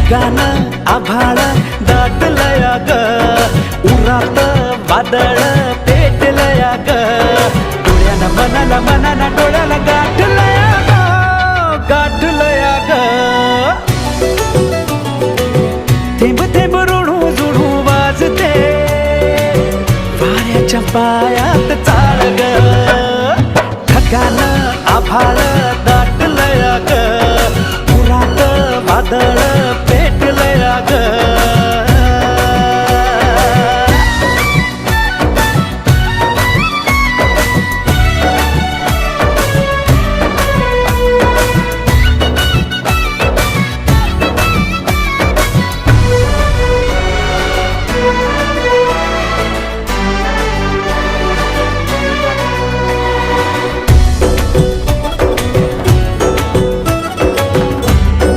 ढगान आभाळ दाटलया ग, उरात वादळ पेटलया ग, डोळ्याला मनाला मनाला डोळ्याला गाठलया ग, गाठलया ग. थेंब थेंब ऋणू जुणू वाजते वाऱ्याच्या पायात चाळ ग, ढगान आभाळ दाटलया ग, उरात वादळ